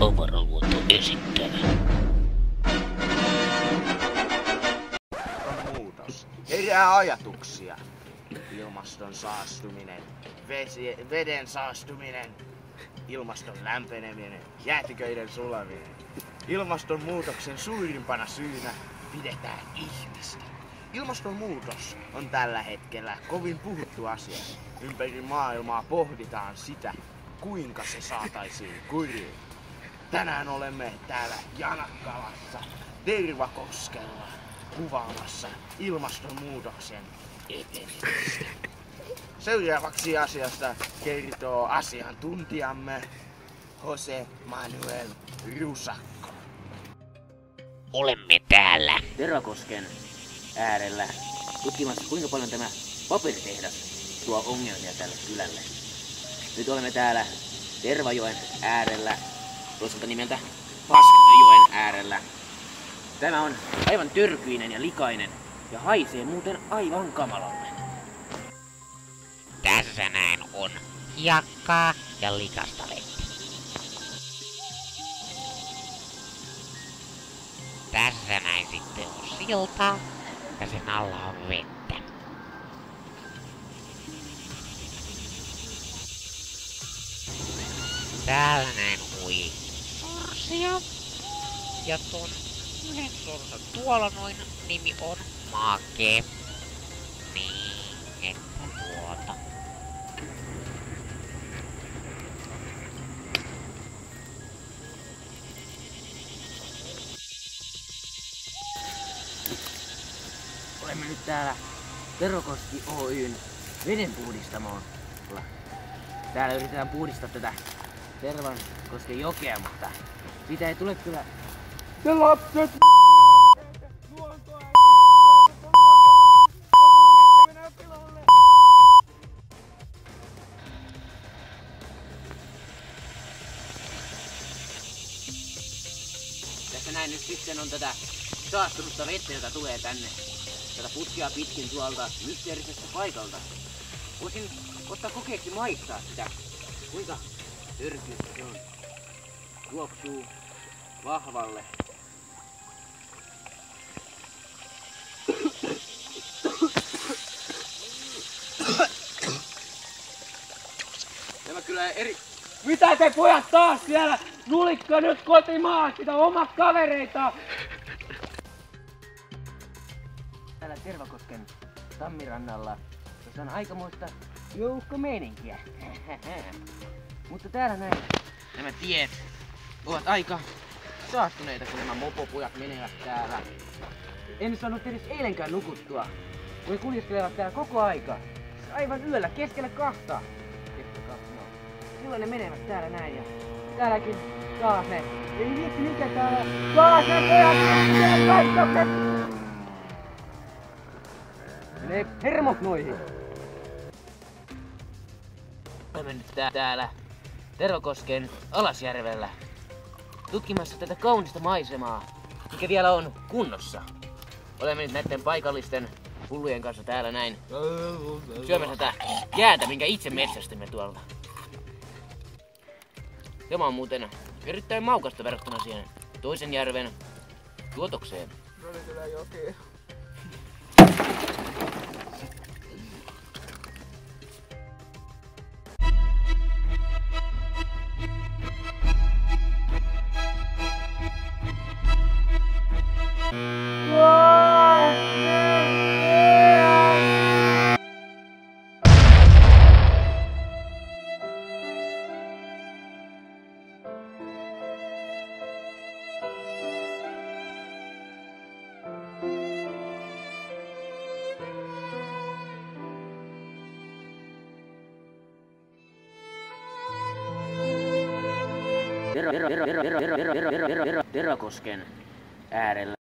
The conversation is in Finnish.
Avaraluonto esittää. Muutos. Herää ajatuksia. Ilmaston saastuminen, veden saastuminen, ilmaston lämpeneminen, jäätiköiden sulaminen. Ilmastonmuutoksen suurimpana syynä pidetään ihmistä. Ilmastonmuutos on tällä hetkellä kovin puhuttu asia. Ympäri maailmaa pohditaan sitä, kuinka se saataisiin kuriin. Tänään olemme täällä Janakkalassa, Tervakoskella, kuvaamassa ilmastonmuutoksen etenemistä. Seuraavaksi asiasta kertoo asiantuntijamme Jose Manuel Rusakko. Olemme täällä Tervakosken äärellä tutkimassa, kuinka paljon tämä paperitehdas tuo ongelmia tälle kylälle. Nyt olemme täällä Tervajoen äärellä, toisaalta nimeltä Paskajoen äärellä. Tämä on aivan törkyinen ja likainen ja haisee muuten aivan kamalalle. Tässä näin on hiekkaa ja likasta vettä. Tässä näin sitten on silta ja sen alla on vettä. Täällä näin hui sorsia. Ja ton yhden sorsan tuolla noin nimi on Make. Niin, että tuota. Olemme nyt täällä Tervakoski Oyn vedenpuhdistamolla. Täällä yritetään puhdistaa tätä Tervakosken jokea, mutta siitä ei tule kyllä... Ne lapset! Tässä näin nyt sitten on tätä saastunutta vettä, jota tulee tänne. Tätä putkea pitkin tuolta mysteerisestä paikalta. Voisin ottaa kokeeksi maistaa sitä, kuinka törkyistä se on. Tuoksuu vahvalle. Tämä kyllä eri... Mitä te pojat taas siellä? Nulikka nyt kotimaan sitä omat kavereita! Täällä Tervakosken tammirannalla, jossa on aikamoista joukkomeininkiä. Mutta täällä näin nämä tiet ovat aika saastuneita, kun nämä mopopujat menevät täällä. En saanut edes eilenkään nukuttua, kun ne kuljeskelevat täällä koko aika. Aivan yöllä, keskellä kahta. Silloin ne menevät täällä näin ja täälläkin taas ne. Ei vitsi mikä täällä. Taas ne pojat, ne kaikkokset! Menee hermot noihin. Olemme nyt täällä Tervakosken Alasjärvellä tutkimassa tätä kaunista maisemaa, mikä vielä on kunnossa. Olemme nyt näiden paikallisten hullujen kanssa täällä näin syömässä tätä jäätä, minkä itse metsästimme tuolta. Tämä on muuten erittäin maukasta verrattuna siihen toisen järven tuotokseen. No niin, kyllä joki. Tervakosken äärellä